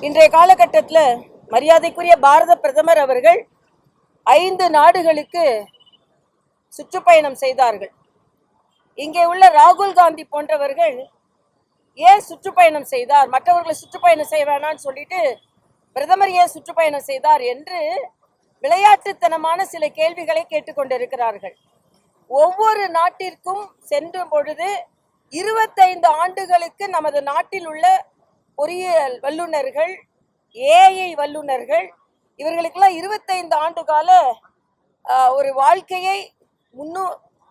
இன்றைய காலகட்டத்தில் மரியாதைக்குரிய பாரத பிரதமர் அவர்கள் 5 நாடுகளுக்கு சுற்றுப்பயணம் செய்தார்கள். இங்கே உள்ள ராகுல் காந்தி போன்றவர்கள் ஏன் சுற்றுப்பயணம் செய்தார், மற்றவர்களை சுற்றுப்பயணம் செய்ய வேணாம்னு சொல்லிட்டு பிரதமர் ஏன் சுற்றுப்பயணம் செய்தார் என்று விளையாட்டுத்தனமான சில கேள்விகளை கேட்டுக்கொண்டிருக்கிறார்கள். ஒவ்வொரு நாட்டிற்கும் சென்ற பொழுது 25 ஆண்டுகளுக்கு நமது நாட்டில் உள்ள பொறியியல் வல்லுநர்கள், ஏஐ வல்லுநர்கள், இவர்களுக்கெல்லாம் 25 ஆண்டு கால ஒரு வாழ்க்கையை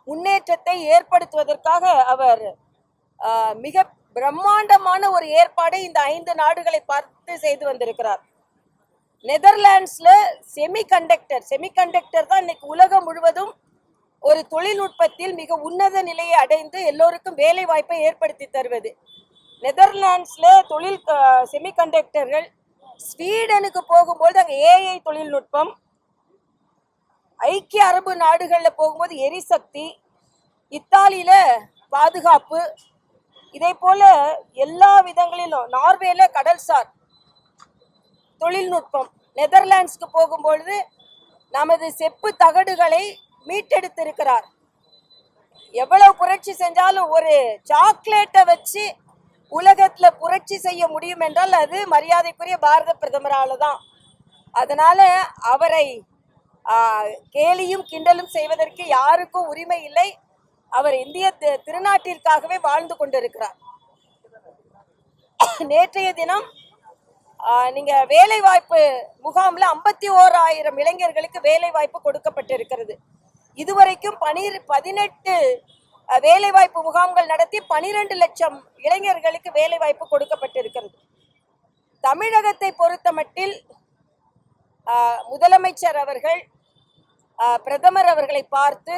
முன்னேற்றத்தை ஏற்படுத்துவதற்காக அவர் மிக பிரம்மாண்டமான ஒரு ஏற்பாடை இந்த 5 நாடுகளை பார்த்து செய்து வந்திருக்கிறார். நெதர்லாண்ட்ஸ்ல செமிகண்டக்டர் தான் இன்னைக்கு உலகம் முழுவதும் ஒரு தொழில்நுட்பத்தில் மிக உன்னத நிலையை அடைந்து எல்லோருக்கும் வேலை வாய்ப்பை ஏற்படுத்தி தருவது. நெதர்லாண்ட்ஸ்ல செமிகண்டக்டர்கள், ஸ்வீடனுக்கு போகும்போது அங்கே ஏஐ தொழில்நுட்பம், ஐக்கிய அரபு நாடுகளில் போகும்போது எரிசக்தி, இத்தாலியில பாதுகாப்பு, இதே போல எல்லா விதங்களிலும் நார்வேல கடல்சார் தொழில்நுட்பம், நெதர்லாண்ட்ஸ்க்கு போகும்பொழுது நமது செப்பு தகடுகளை மீட்டெடுத்திருக்கிறார். எவ்வளவு புரட்சி செஞ்சாலும் ஒரு சாக்லேட்டை வச்சு உலகத்துல புரட்சி செய்ய முடியும் என்றால் அது மரியாதைக்குரிய பாரத பிரதமரால தான். அதனால அவரை கேலியும் கிண்டலும் செய்வதற்கு யாருக்கும் உரிமை இல்லை. அவர் இந்திய திருநாட்டிற்காகவே வாழ்ந்து கொண்டிருக்கிறார். நேற்றைய தினம் நீங்க வேலை வாய்ப்பு முகாம்ல 51,000 இளைஞர்களுக்கு வேலை வாய்ப்பு கொடுக்கப்பட்டிருக்கிறது. இதுவரைக்கும் 18 வேலைவாய்ப்பு முகாம்கள் நடத்தி 12 லட்சம் இளைஞர்களுக்கு வேலை வாய்ப்பு கொடுக்கப்பட்டிருக்கிறது. தமிழகத்தை பொறுத்த மட்டில் முதலமைச்சர் அவர்கள் பிரதமர் அவர்களை பார்த்து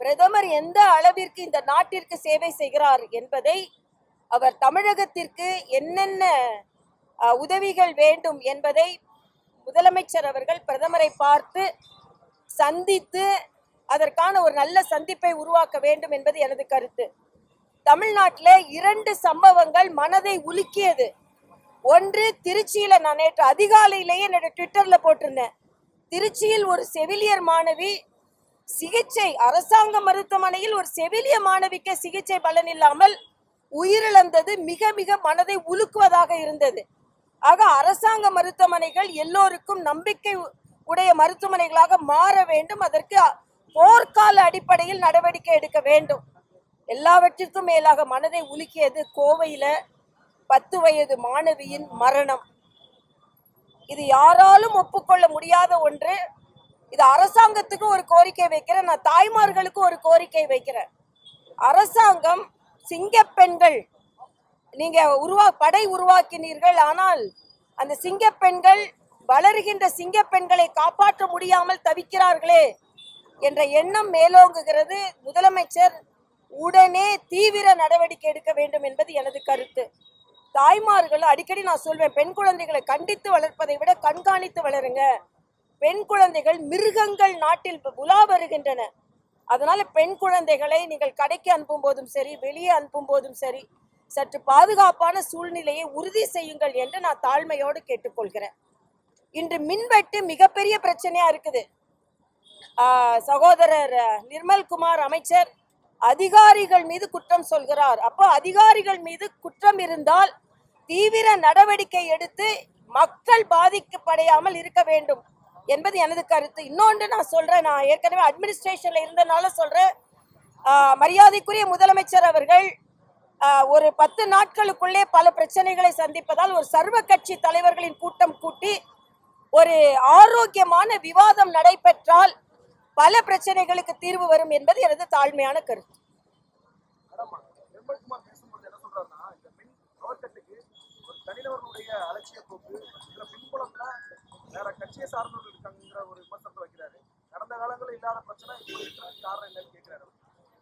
பிரதமர் எந்த அளவிற்கு இந்த நாட்டிற்கு சேவை செய்கிறார் என்பதை, அவர் தமிழகத்திற்கு என்னென்ன உதவிகள் வேண்டும் என்பதை முதலமைச்சர் அவர்கள் பிரதமரை பார்த்து சந்தித்து அதற்கான ஒரு நல்ல சந்திப்பை உருவாக்க வேண்டும் என்பது எனது கருத்து. தமிழ்நாட்டில் 2 சம்பவங்கள் மனதை உலுக்கியது. ஒன்று, திருச்சியில நான் நேற்று அதிகாலையிலேயே என்னோட ட்விட்டர்ல போட்டிருந்தேன். திருச்சியில் ஒரு செவிலியர் மாணவி சிகிச்சை, அரசாங்க மருத்துவமனையில் ஒரு செவிலியர் மாணவிக்கு சிகிச்சை பலன் இல்லாமல் உயிரிழந்தது மிக மிக மனதை உலுக்குவதாக இருந்தது. ஆக அரசாங்க மருத்துவமனைகள் எல்லோருக்கும் நம்பிக்கை உடைய மருத்துவமனைகளாக மாற வேண்டும். அதற்கு போர்க்கால அடிப்படையில் நடவடிக்கை எடுக்க வேண்டும். எல்லாவற்றிற்கும் மேலாக மனதை உலுக்கியது கோவையில 10 வயது மாணவியின் மரணம். இது யாராலும் ஒப்புக்கொள்ள முடியாத ஒன்று. இது அரசாங்கத்துக்கு ஒரு கோரிக்கை வைக்கிறேன், நான் தாய்மார்களுக்கு ஒரு கோரிக்கை வைக்கிறேன். அரசாங்கம் சிங்கப்பெண்கள், நீங்க படை உருவாக்கினீர்கள், ஆனால் அந்த சிங்கப்பெண்கள் வளர்கின்ற சிங்கப்பெண்களை காப்பாற்ற முடியாமல் தவிக்கிறார்களே என்ற எண்ணம் மேலோங்குகிறது. முதலமைச்சர் உடனே தீவிர நடவடிக்கை எடுக்க வேண்டும் என்பது எனது கருத்து. தாய்மார்கள், அடிக்கடி நான் சொல்வேன், பெண் குழந்தைகளை கண்டித்து வளர்ப்பதை விட கண்காணித்து வளருங்க. பெண் குழந்தைகள் மிருகங்கள் நாட்டில் உலா வருகின்றன. அதனால பெண் குழந்தைகளை நீங்கள் கடைக்கு அனுப்பும் போதும் சரி, வெளியே அனுப்பும் போதும் சரி, சற்று பாதுகாப்பான சூழ்நிலையை உறுதி செய்யுங்கள் என்று நான் தாழ்மையோடு கேட்டுக்கொள்கிறேன். இன்று மின்வெட்டு மிகப்பெரிய பிரச்சனையா இருக்குது. சகோதரர் நிர்மல்குமார் அமைச்சர் அதிகாரிகள் மீது குற்றம் சொல்கிறார். அப்போ அதிகாரிகள் மீது குற்றம் இருந்தால் தீவிர நடவடிக்கை எடுத்து மக்கள் பாதிக்கப்படையாமல் இருக்க வேண்டும் என்பது எனது கருத்து. இன்னொன்று நான் சொல்றேன், நான் ஏற்கனவே அட்மினிஸ்ட்ரேஷன்ல இருந்தனால சொல்றேன், மரியாதைக்குரிய முதலமைச்சர் அவர்கள் ஒரு 10 நாட்களுக்குள்ளே பல பிரச்சனைகளை சந்திப்பதால் ஒரு சர்வ கட்சி தலைவர்களின் கூட்டம் கூட்டி ஒரு ஆரோக்கியமான விவாதம் நடைபெற்றால் பல பிரச்சனைகளுக்கு தீர்வு வரும் என்பது எனது தாழ்மையான கருத்து.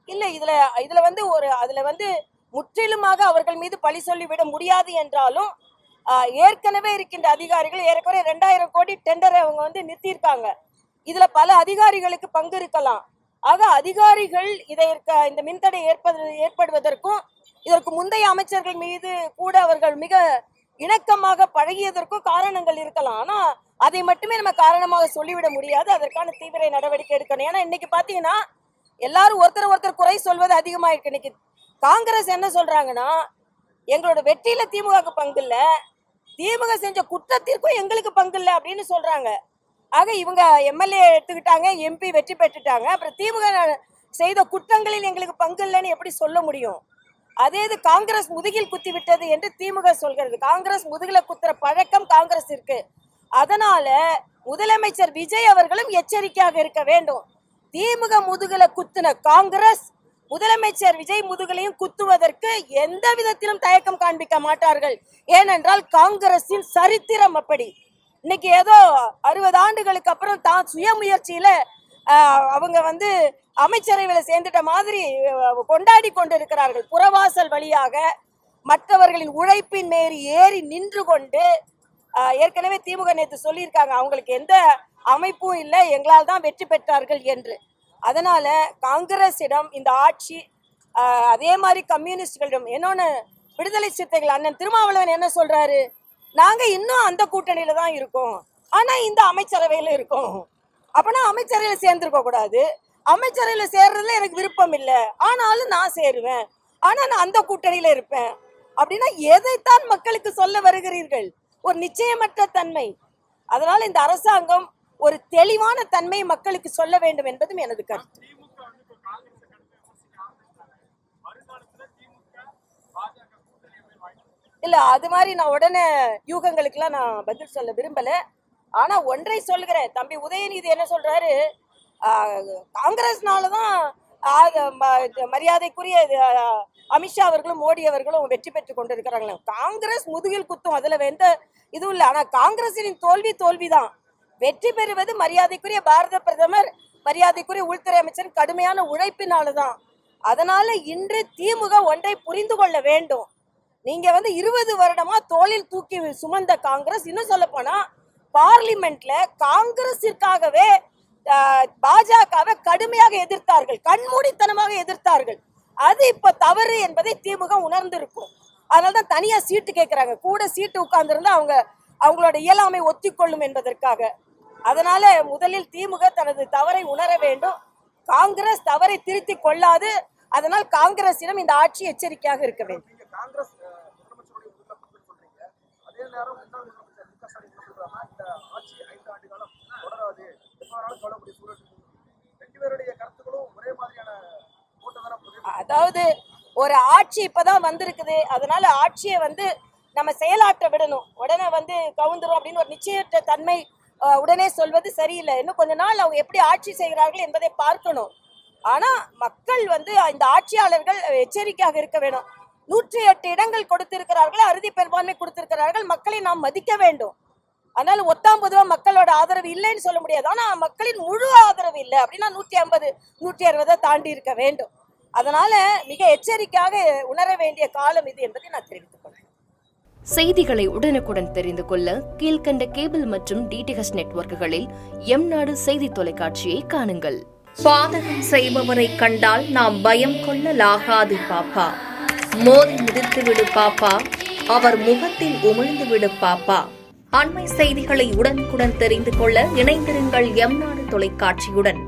இல்ல, இதுல வந்து முற்றிலுமாக அவர்கள் மீது பழி சொல்லிவிட முடியாது என்றாலும் ஏற்கனவே இருக்கின்ற அதிகாரிகள் ஏறக்குறைய 2000 கோடி டெண்டரை அவங்க வந்து நிறுத்தியிருக்காங்க. இதுல பல அதிகாரிகளுக்கு பங்கு இருக்கலாம். ஆக அதிகாரிகள் இந்த மின்தடை ஏற்படுவதற்கும் இதற்கு முந்தைய அமைச்சர்கள் மீது கூட அவர்கள் மிக இணக்கமாக பழகியதற்கும் காரணங்கள் இருக்கலாம். ஆனா அதை மட்டுமே நம்ம காரணமாக சொல்லிவிட முடியாது. அதற்கான தீவிர நடவடிக்கை எடுக்கணும். ஏன்னா இன்னைக்கு பாத்தீங்கன்னா எல்லாரும் ஒருத்தர் குறை சொல்வது அதிகமாயிருக்கு. இன்னைக்கு காங்கிரஸ் என்ன சொல்றாங்கன்னா, எங்களோட வெற்றியில திமுகவுக்கு பங்கு இல்ல, திமுக செஞ்ச குற்றத்திற்கும் எங்களுக்கு பங்கு இல்லை அப்படின்னு சொல்றாங்க. ஆக இவங்க எம்எல்ஏ எடுத்துக்கிட்டாங்க, எம்பி வெற்றி பெற்றுட்டாங்க, அப்புறம் திமுக செய்த குற்றங்களில் எங்களுக்கு பங்கு இல்லைன்னு எப்படி சொல்ல முடியும்? அதே இது காங்கிரஸ் முதுகில் குத்தி விட்டது என்று திமுக சொல்கிறது. காங்கிரஸ் முதுகில குத்துற பழக்கம் காங்கிரஸ் இருக்கு. அதனால முதலமைச்சர் விஜய் அவர்களும் எச்சரிக்கையாக இருக்க வேண்டும். திமுக முதுகில குத்துன காங்கிரஸ் முதலமைச்சர் விஜய் முதுகலையும் குத்துவதற்கு எந்த விதத்திலும் தயக்கம் காண்பிக்க மாட்டார்கள். ஏனென்றால் காங்கிரசின் சரித்திரம் அப்படி. இன்னைக்கு ஏதோ 60 ஆண்டுகளுக்கு அப்புறம் தான் சுயமுயற்சியில அவங்க அமைச்சரவையில் சேர்ந்துட்ட மாதிரி கொண்டாடி கொண்டிருக்கிறார்கள். புறவாசல் வழியாக மற்றவர்களின் உழைப்பின் மேறி ஏறி நின்று கொண்டு, ஏற்கனவே திமுக நேற்று சொல்லியிருக்காங்க, அவங்களுக்கு எந்த அமைப்பும் இல்லை, எங்களால் தான் வெற்றி பெற்றார்கள் என்று. அதனால காங்கிரஸிடம் இந்த ஆட்சி, அதே மாதிரி கம்யூனிஸ்டுகளிடம், இன்னொன்னு விடுதலை சிறுத்தைகள் அண்ணன் திருமாவளவன் என்ன சொல்றாரு, நாங்க இன்னும் அந்த கூட்டணியில தான் இருக்கோம், ஆனா இந்த அமைச்சரவையில இருக்கோம். அப்பனா அமைச்சரவையில சேர்ந்திருக்க கூடாது. அமைச்சரவையில சேர்றதுல எனக்கு விருப்பம் இல்லை, ஆனாலும் நான் சேருவேன், ஆனா நான் அந்த கூட்டணியில இருப்பேன் அப்படின்னா எதைத்தான் மக்களுக்கு சொல்ல வருகிறீர்கள்? ஒரு நிச்சயமற்ற தன்மை. அதனால இந்த அரசாங்கம் ஒரு தெளிவான தன்மை மக்களுக்கு சொல்ல வேண்டும் என்பதும் எனது கருத்து. இல்ல, அது மாதிரி நான் உடனே யூகங்களுக்கெல்லாம் நான் பதில் சொல்ல விரும்பல. ஆனா ஒன்றை சொல்கிறேன், தம்பி உதயநிதி என்ன சொல்றாரு, காங்கிரஸ்னாலதான் மரியாதைக்குரிய அமித்ஷா அவர்களும் மோடி அவர்களும் வெற்றி பெற்று கொண்டிருக்கிறாங்களே. காங்கிரஸ் முதுகில் குத்தும், அதுல எந்த இதுவும் இல்லை. ஆனா காங்கிரசின் தோல்விதான். வெற்றி பெறுவது மரியாதைக்குரிய பாரத பிரதமர், மரியாதைக்குரிய உள்துறை அமைச்சர் கடுமையான உழைப்பினால்தான். அதனால இன்று திமுக ஒன்றை புரிந்து கொள்ள வேண்டும். நீங்க 20 வருடமா தோளில் தூக்கி சுமந்த காங்கிரஸ், இன்னும் சொல்ல போனா பார்லிமெண்ட்ல காங்கிரஸிற்காகவே பாஜகவை கடுமையாக எதிர்த்தார்கள், கண்மூடித்தனமாக எதிர்த்தார்கள். அது இப்ப தவறு என்பதை திமுக உணர்ந்திருக்கும். அதனாலதான் தனியா சீட்டு கேட்கிறாங்க, கூட சீட்டு உட்கார்ந்துருந்தா அவங்களோட இயலாமை ஒத்திக்கொள்ளும் என்பதற்காக. அதனால முதலில் திமுக தனது தவறை உணர வேண்டும். காங்கிரஸ் தவறை திருத்தி கொள்ளாது. அதனால் காங்கிரசிடம் இந்த ஆட்சி எச்சரிக்கையாக இருக்க வேண்டும். அதாவது ஒரு ஆட்சி இப்பதான் வந்திருக்குது, அதனால ஆட்சியை நம்ம செயலாற்ற விடணும். உடனே கவுந்துரும் அப்படின்னு ஒரு நிச்சயற்ற தன்மை உடனே சொல்வது சரியில்லை. இன்னும் கொஞ்ச நாள் அவங்க எப்படி ஆட்சி செய்கிறார்கள் என்பதை பார்க்கணும். ஆனா மக்கள் இந்த ஆட்சியாளர்கள் எச்சரிக்கையாக இருக்க வேணும். 108 இடங்கள் கொடுத்திருக்கிறார்கள், அறுதி பெரும்பான்மை கொடுத்திருக்கிறார்கள். மக்களை நாம் மதிக்க வேண்டும். அதனால ஒத்தாம் பொதுவா மக்களோட ஆதரவு இல்லைன்னு சொல்ல முடியாது. ஆனா மக்களின் முழு ஆதரவு இல்லை அப்படின்னா 150 160 தாண்டி இருக்க வேண்டும். அதனால மிக எச்சரிக்கையாக உணர வேண்டிய காலம் இது என்பதை நான் தெரிவித்துக் கொள்கிறேன். செய்திகளை உடனுக்குடன் தெரிந்து கொள்ள கீழ்கண்ட கேபிள் மற்றும் டிடிஹெச் நெட்வொர்க்குகளில் எம்நாடு செய்தி தொலைக்காட்சியை காணுங்கள். பாதகம் செய்பவரை கண்டால் நாம் பயம் கொள்ளலாகாது பாப்பா. மோதி மிதித்து விடு பாப்பா, அவர் முகத்தில் உமிழ்ந்து விடு பாப்பா. அண்மை செய்திகளை உடனுக்குடன் தெரிந்து கொள்ள இணைந்திருங்கள் எம்நாடு தொலைக்காட்சியுடன்.